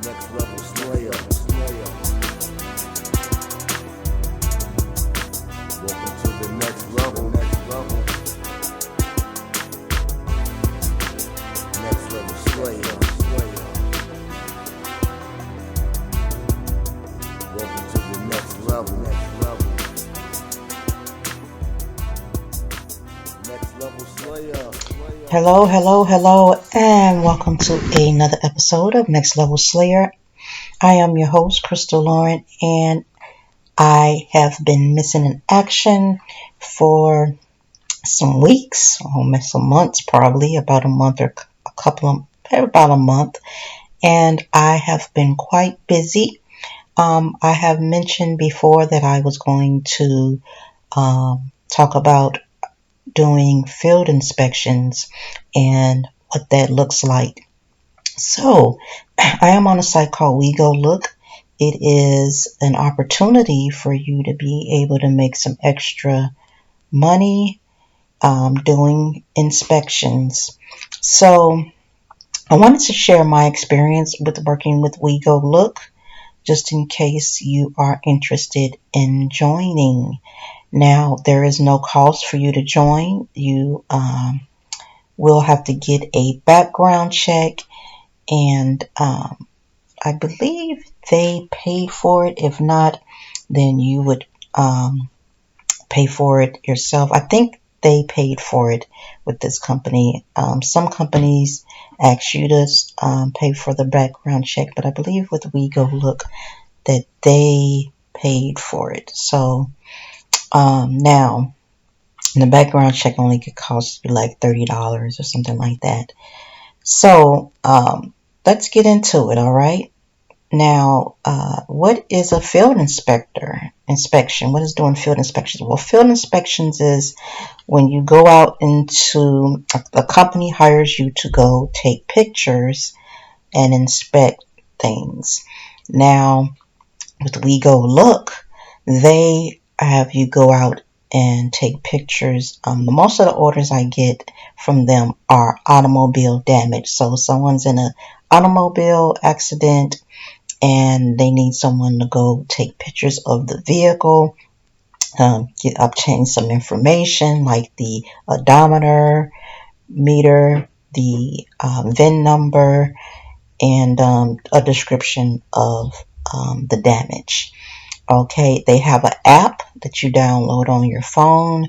Next level slayer. Welcome to the next level. Next level slayer. Welcome to the next level. Next level slayer. Hello, and welcome to another episode of Next Level Slayer. I am your host, Crystal Lauren, and I have been missing in action for some weeks, almost some months, probably about a month or about a month, and I have been quite busy. I have mentioned before that I was going to talk about doing field inspections and what that looks like. So, I am on a site called WeGoLook. It is an opportunity for you to be able to make some extra money doing inspections. So, I wanted to share my experience with working with WeGoLook, just in case you are interested in joining. Now, there is no cost for you to join. You will have to get a background check, and I believe they pay for it. If not, then you would pay for it yourself. I think they paid for it with this company. Some companies ask you to pay for the background check, but I believe with WeGoLook that they paid for it. So now the background check only could cost you like $30 or something like that. So let's get into it, all right? Now, what is a field inspection? What is doing field inspections? Well, field inspections is when you go out into, a company hires you to go take pictures and inspect things. Now, with WeGoLook, they have you go out and take pictures. Most of the orders I get from them are automobile damage. So someone's in an automobile accident and they need someone to go take pictures of the vehicle, obtain some information like the odometer, meter, the VIN number, and a description of the damage. Okay, they have an app that you download on your phone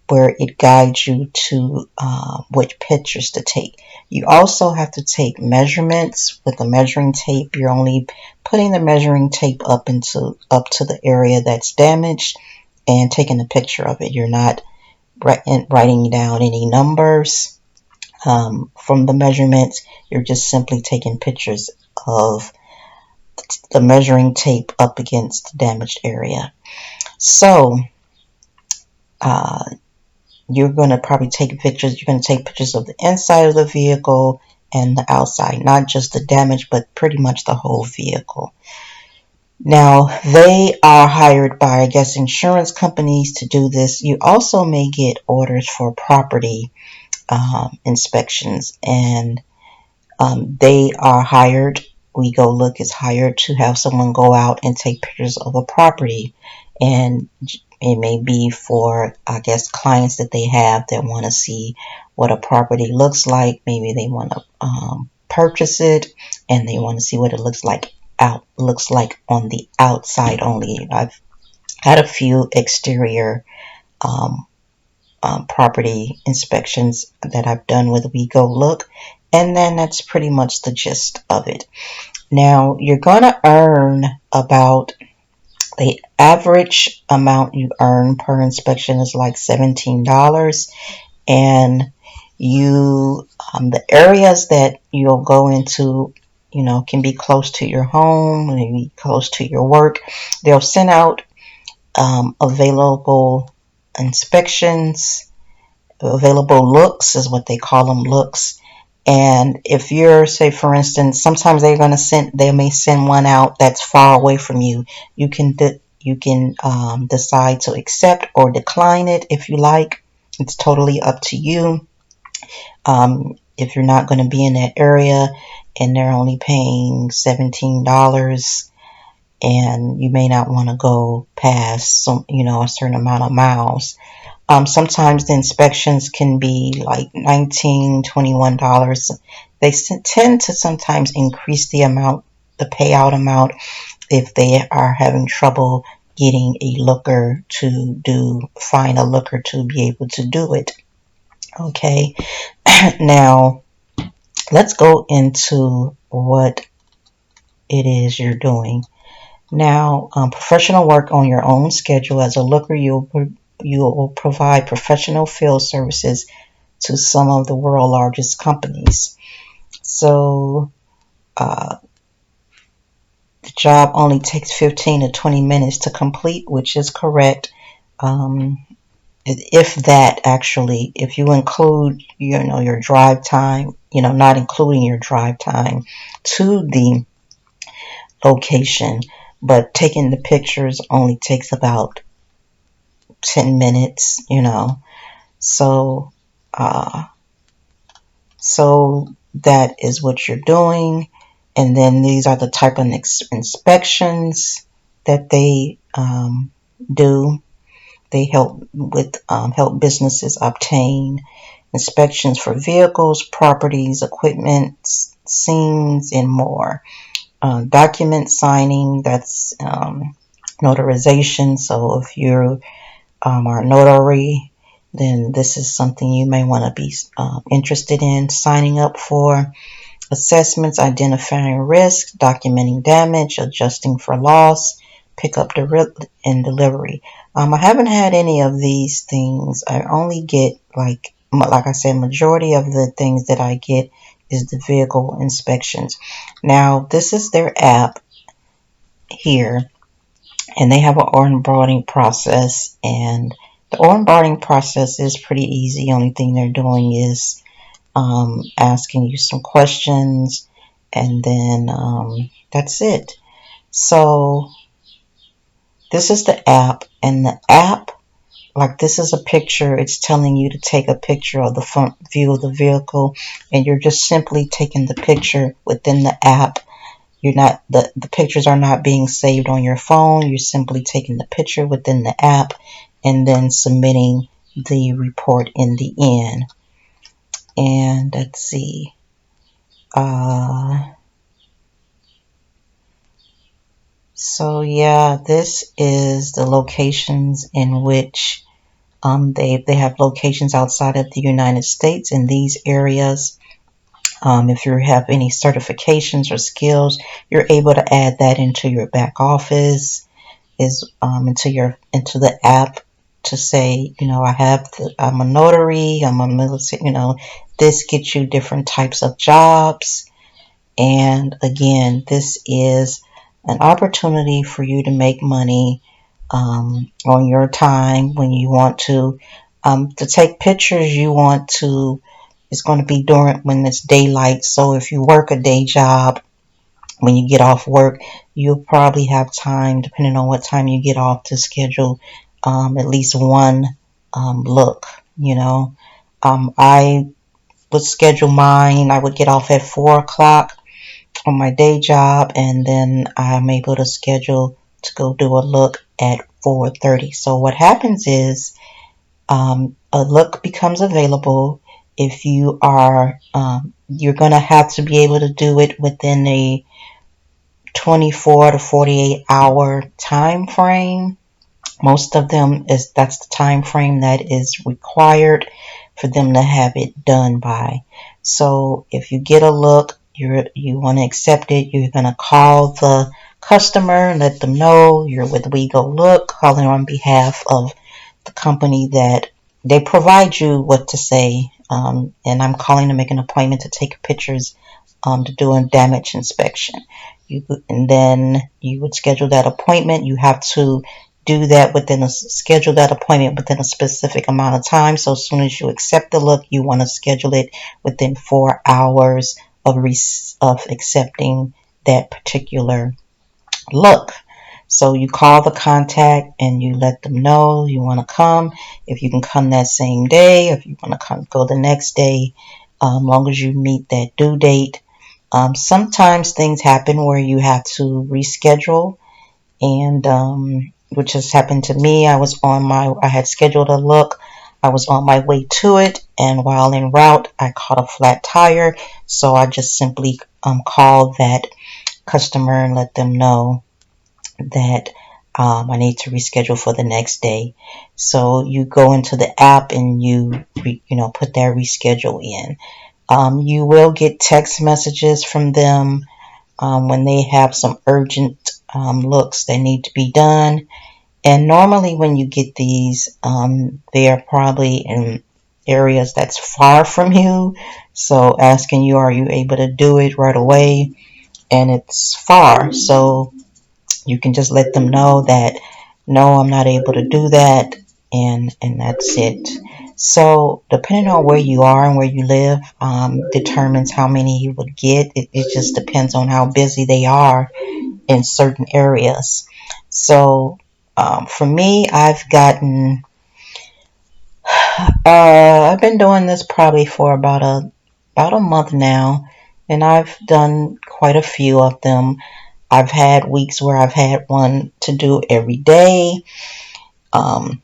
where it guides you to which pictures to take. You also have to take measurements with a measuring tape. You're only putting the measuring tape up to the area that's damaged and taking a picture of it. You're not writing down any numbers from the measurements. You're just simply taking pictures of the measuring tape up against the damaged area. So you're going to probably take pictures. You're going to take pictures of the inside of the vehicle and the outside, not just the damage, but pretty much the whole vehicle. Now, they are hired by, I guess, insurance companies to do this. You also may get orders for property inspections, and they are hired. WeGoLook is hired to have someone go out and take pictures of a property, and it may be for, I guess, clients that they have that want to see what a property looks like. Maybe they want to purchase it and they want to see what it looks like on the outside only. I've had a few exterior property inspections that I've done with WeGoLook, and then that's pretty much the gist of it. Now, you're going to earn about, the average amount you earn per inspection is like $17, and you the areas that you'll go into, can be close to your home, maybe close to your work. They'll send out available inspections, available looks is what they call them, looks. And if you're, say for instance, sometimes they may send one out that's far away from you. You can decide to accept or decline it if you like. It's totally up to you. if you're not going to be in that area and they're only paying $17, and you may not want to go past some, a certain amount of miles. Sometimes the inspections can be like $19, $21. They tend to sometimes increase the payout amount, if they are having trouble getting find a looker to be able to do it. Okay, now let's go into what it is you're doing. Now, professional work on your own schedule. As a looker, you will provide professional field services to some of the world's largest companies. So the job only takes 15 to 20 minutes to complete, which is correct. If that, actually, if you include, your drive time, not including your drive time to the location, but taking the pictures only takes about 10 minutes, So, so that is what you're doing. And then these are the type of inspections that they do. They help businesses obtain inspections for vehicles, properties, equipment, scenes, and more. Document signing, that's notarization. So if you are a notary, then this is something you may want to be interested in signing up for. Assessments, identifying risk, documenting damage, adjusting for loss, pick up and delivery. I haven't had any of these things. I only get, like I said, majority of the things that I get is the vehicle inspections. Now, this is their app here, and they have an onboarding process, and the onboarding process is pretty easy. Only thing they're doing is asking you some questions, and then that's it. So this is the app, and the app, like, this is a picture. It's telling you to take a picture of the front view of the vehicle, and you're just simply taking the picture within the app. You're not, the pictures are not being saved on your phone. You're simply taking the picture within the app and then submitting the report in the end. And let's see. So yeah, this is the locations in which they have locations outside of the United States in these areas. If you have any certifications or skills, you're able to add that into your back office, into the app, to say, I'm a notary, I'm a military, this gets you different types of jobs. And again, this is an opportunity for you to make money on your time when you want to take pictures. It's going to be during when it's daylight. So if you work a day job, when you get off work, you'll probably have time, depending on what time you get off, to schedule at least one look. I would schedule mine. I would get off at 4 o'clock on my day job, and then I'm able to schedule to go do a look at 4:30. So what happens is a look becomes available. If you are, you're going to have to be able to do it within a 24 to 48 hour time frame. Most of them that's the time frame that is required for them to have it done by. So if you get a look, you want to accept it, you're going to call the customer and let them know you're with WeGoLook, calling on behalf of the company that they provide you what to say. And I'm calling to make an appointment to take pictures to do a damage inspection. And then you would schedule that appointment. You have to schedule that appointment within a specific amount of time. So as soon as you accept the look, you want to schedule it within 4 hours of accepting that particular look. So you call the contact and you let them know you want to come. If you can come that same day, if you want to go the next day, long as you meet that due date. Sometimes things happen where you have to reschedule, and which has happened to me. I had scheduled a look. I was on my way to it, and while en route, I caught a flat tire. So I just simply called that customer and let them know that I need to reschedule for the next day. So you go into the app and you put that reschedule in. You will get text messages from them when they have some urgent looks that need to be done. And normally when you get these, they are probably in areas that's far from you. So asking you, are you able to do it right away? And it's far. So you can just let them know that, no, I'm not able to do that. And that's it. So depending on where you are and where you live, determines how many you would get. It just depends on how busy they are in certain areas. So for me, I've been doing this probably for about a month now, and I've done quite a few of them. I've had weeks where I've had one to do every day. Um,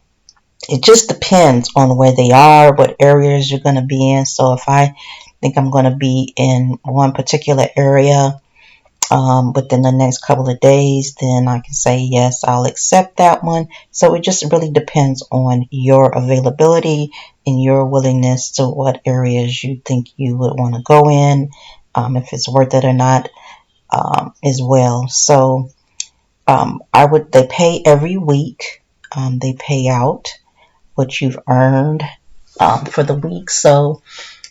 it just depends on where they are, what areas you're going to be in. So if I think I'm going to be in one particular area within the next couple of days, then I can say, yes, I'll accept that one. So it just really depends on your availability and your willingness to what areas you think you would want to go in, if it's worth it or not, as well. So they pay every week. They pay out what you've earned for the week. So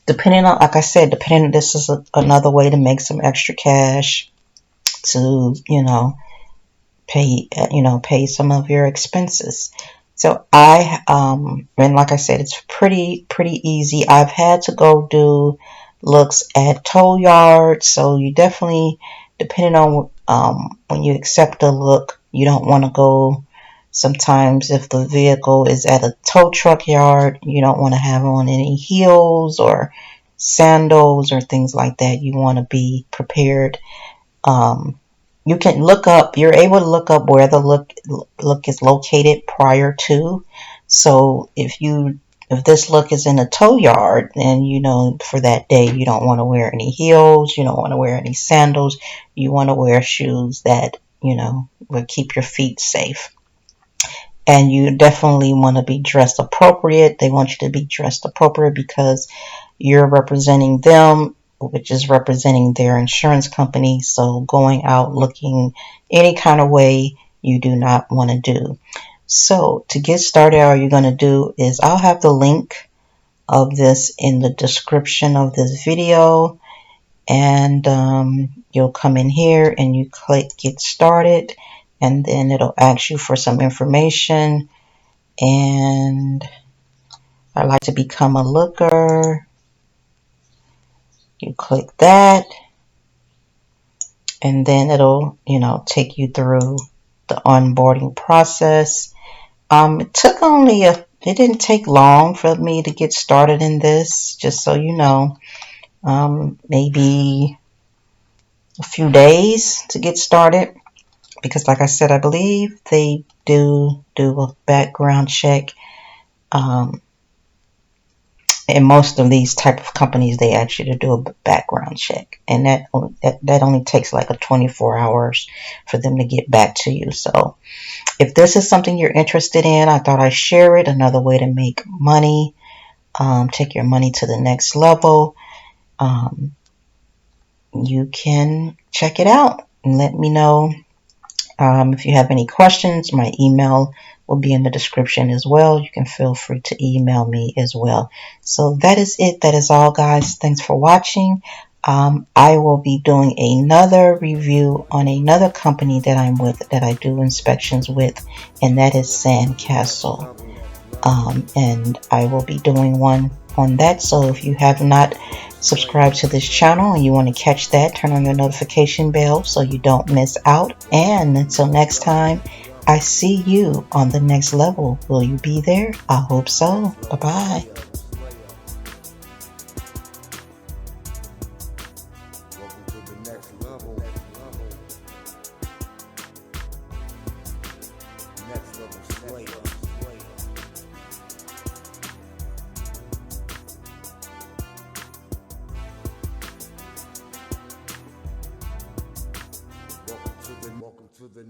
depending on, like I said, this is another way to make some extra cash to, pay some of your expenses. So and like I said, it's pretty easy. I've had to go do looks at tow yards. So you definitely, depending on when you accept a look, you don't want to go. Sometimes if the vehicle is at a tow truck yard, you don't want to have on any heels or sandals or things like that. You want to be prepared. You can you're able to look up where the look is located prior to. So if this look is in a tow yard, then for that day you don't want to wear any heels, you don't want to wear any sandals, you want to wear shoes that will keep your feet safe. And you definitely want to be dressed appropriate. They want you to be dressed appropriate because you're representing them, which is representing their insurance company. So going out looking any kind of way, you do not want to do. So to get started, all you're going to do is, I'll have the link of this in the description of this video, and you'll come in here and you click get started, and then it'll ask you for some information. And I'd like to become a looker. You click that, and then it'll take you through the onboarding process. It didn't take long for me to get started in this, just so you know. Maybe a few days to get started, because like I said, I believe they do a background check. In most of these type of companies, they ask you to do a background check, and that only takes like 24 hours for them to get back to you. So if this is something you're interested in, I thought I'd share it. Another way to make money, take your money to the next level. You can check it out and let me know. If you have any questions, my email will be in the description as well. You can feel free to email me as well. So that is it. That is all, guys. Thanks for watching. I will be doing another review on another company that I'm with, that I do inspections with, and that is Sandcastle. And I will be doing one on that. So if you have not subscribed to this channel and you want to catch that, turn on your notification bell so you don't miss out. And until next time, I see you on the next level. Will you be there? I hope so. Bye-bye. Next level slayer. Welcome to the